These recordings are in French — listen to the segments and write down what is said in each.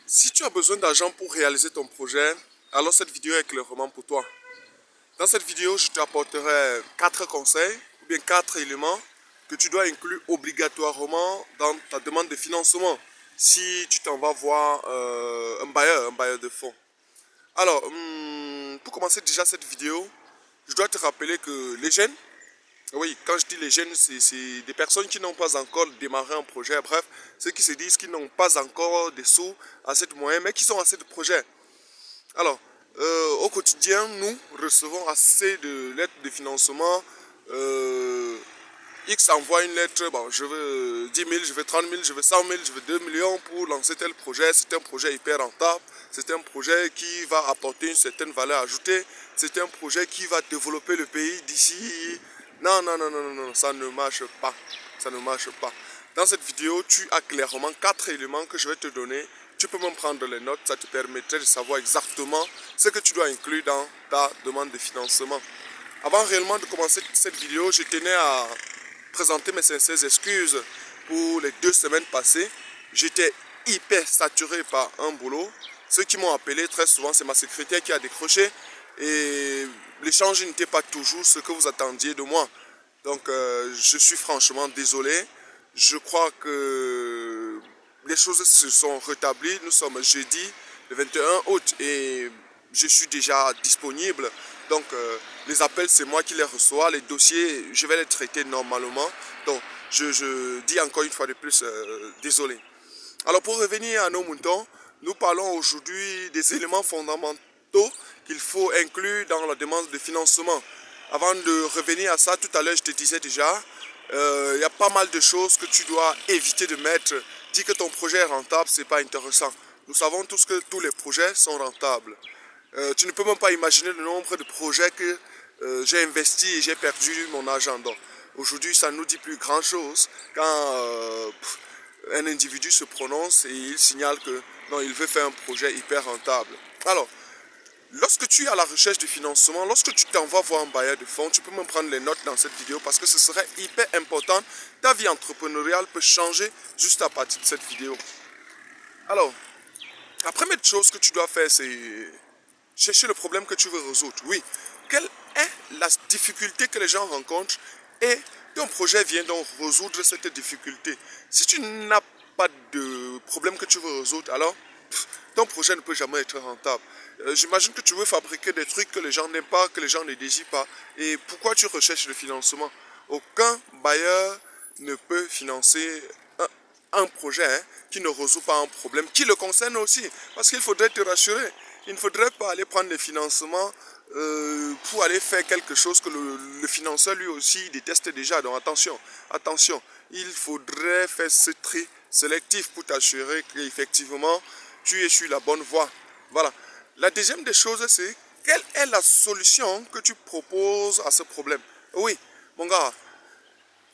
Si tu as besoin d'argent pour réaliser ton projet, alors cette vidéo est clairement pour toi. Dans cette vidéo, je t'apporterai 4 conseils ou bien 4 éléments que tu dois inclure obligatoirement dans ta demande de financement si tu t'en vas voir un bailleur de fonds. Alors, pour commencer déjà cette vidéo, je dois te rappeler que les jeunes, oui, quand je dis les jeunes, c'est des personnes qui n'ont pas encore démarré un projet. Bref, ceux qui se disent qu'ils n'ont pas encore des sous, assez de moyens, mais qui ont assez de projets. Alors, au quotidien, nous recevons assez de lettres de financement. X envoie une lettre, bon, je veux 10 000, je veux 30 000, je veux 100 000, je veux 2 millions pour lancer tel projet. C'est un projet hyper rentable, c'est un projet qui va apporter une certaine valeur ajoutée, c'est un projet qui va développer le pays d'ici. Non, non, non, non, non, non, ça ne marche pas, ça ne marche pas. Dans cette vidéo, tu as clairement 4 éléments que je vais te donner. Tu peux même prendre les notes, ça te permettrait de savoir exactement ce que tu dois inclure dans ta demande de financement. Avant réellement de commencer cette vidéo, je tenais à présenter mes sincères excuses pour les 2 semaines passées. J'étais hyper saturé par un boulot. Ceux qui m'ont appelé très souvent, c'est ma secrétaire qui a décroché. Et l'échange n'était pas toujours ce que vous attendiez de moi. Donc je suis franchement désolé. Je crois que les choses se sont rétablies. Nous sommes jeudi, le 21 août, et je suis déjà disponible. Donc les appels, c'est moi qui les reçois. Les dossiers, je vais les traiter normalement. Donc je dis encore une fois de plus, désolé. Alors pour revenir à nos moutons, nous parlons aujourd'hui des éléments fondamentaux qu'il faut inclure dans la demande de financement. Avant de revenir à ça, tout à l'heure je te disais déjà, il y a pas mal de choses que tu dois éviter de mettre. Dis que ton projet est rentable, c'est pas intéressant. Nous savons tous que tous les projets sont rentables. Tu ne peux même pas imaginer le nombre de projets que j'ai investi et j'ai perdu mon argent. Donc aujourd'hui, ça ne nous dit plus grand chose quand un individu se prononce et il signale que non, il veut faire un projet hyper rentable. Alors, lorsque tu es à la recherche de financement, lorsque tu t'en vas voir un bailleur de fonds, tu peux même prendre les notes dans cette vidéo parce que ce serait hyper important. Ta vie entrepreneuriale peut changer juste à partir de cette vidéo. Alors, la première chose que tu dois faire, c'est chercher le problème que tu veux résoudre. Oui, quelle est la difficulté que les gens rencontrent et ton projet vient donc résoudre cette difficulté. Si tu n'as pas de problème que tu veux résoudre, alors ton projet ne peut jamais être rentable. J'imagine que tu veux fabriquer des trucs que les gens n'aiment pas, que les gens ne désirent pas. Et pourquoi tu recherches le financement? Aucun bailleur ne peut financer un projet qui ne résout pas un problème qui le concerne aussi. Parce qu'il faudrait te rassurer. Il ne faudrait pas aller prendre des financements pour aller faire quelque chose que le financeur lui aussi déteste déjà. Donc attention, attention. Il faudrait faire ce tri sélectif pour t'assurer qu'effectivement tu es sur la bonne voie. Voilà. La deuxième des choses, c'est quelle est la solution que tu proposes à ce problème? Oui, mon gars,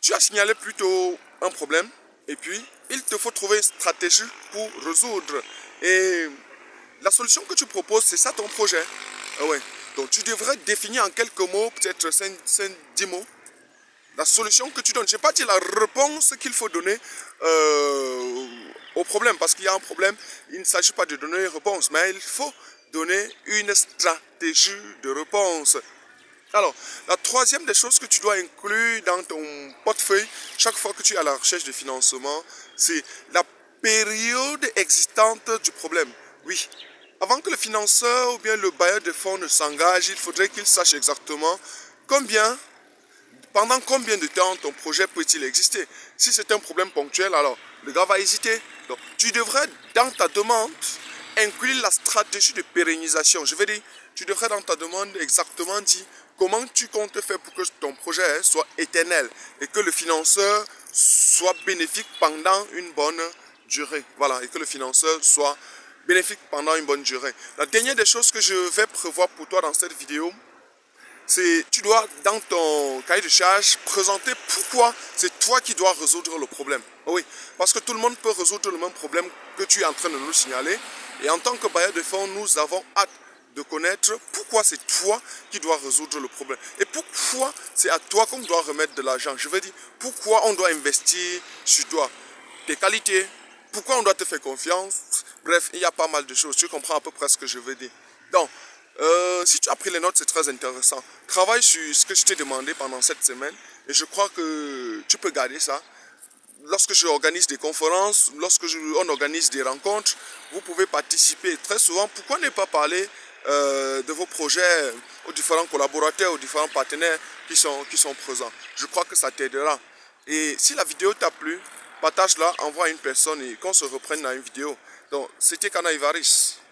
tu as signalé plutôt un problème et puis il te faut trouver une stratégie pour résoudre. Et la solution que tu proposes, c'est ça ton projet. Ah ouais. Donc tu devrais définir en quelques mots, peut-être 5-10 mots, la solution que tu donnes. Je n'ai pas dit la réponse qu'il faut donner au problème, parce qu'il y a un problème, il ne s'agit pas de donner une réponse, mais il faut donner une stratégie de réponse. Alors, la troisième des choses que tu dois inclure dans ton portefeuille, chaque fois que tu es à la recherche de financement, c'est la période existante du problème. Oui, avant que le financeur ou bien le bailleur de fonds ne s'engage, il faudrait qu'il sache exactement pendant combien de temps ton projet peut-il exister. Si c'est un problème ponctuel, alors le gars va hésiter. Donc, tu devrais, dans ta demande, inclure la stratégie de pérennisation. Je veux dire, tu devrais dans ta demande exactement dire comment tu comptes faire pour que ton projet soit éternel et que le financeur soit bénéfique pendant une bonne durée. Voilà, et que le financeur soit bénéfique pendant une bonne durée. La dernière des choses que je vais prévoir pour toi dans cette vidéo, c'est tu dois dans ton cahier de charge présenter pourquoi c'est toi qui dois résoudre le problème. Oui, parce que tout le monde peut résoudre le même problème que tu es en train de nous signaler. Et en tant que bailleur de fonds, nous avons hâte de connaître pourquoi c'est toi qui dois résoudre le problème. Et pourquoi c'est à toi qu'on doit remettre de l'argent. Je veux dire, pourquoi on doit investir sur toi. Tes qualités, pourquoi on doit te faire confiance. Bref, il y a pas mal de choses. Tu comprends à peu près ce que je veux dire. Donc, si tu as pris les notes, c'est très intéressant. Travaille sur ce que je t'ai demandé pendant cette semaine et je crois que tu peux garder ça. Lorsque je organise des conférences, on organise des rencontres, vous pouvez participer très souvent. Pourquoi ne pas parler de vos projets aux différents collaborateurs, aux différents partenaires qui sont présents. Je crois que ça t'aidera. Et si la vidéo t'a plu, partage-la, envoie à une personne et qu'on se reprenne dans une vidéo. Donc, c'était Kana Ivaris.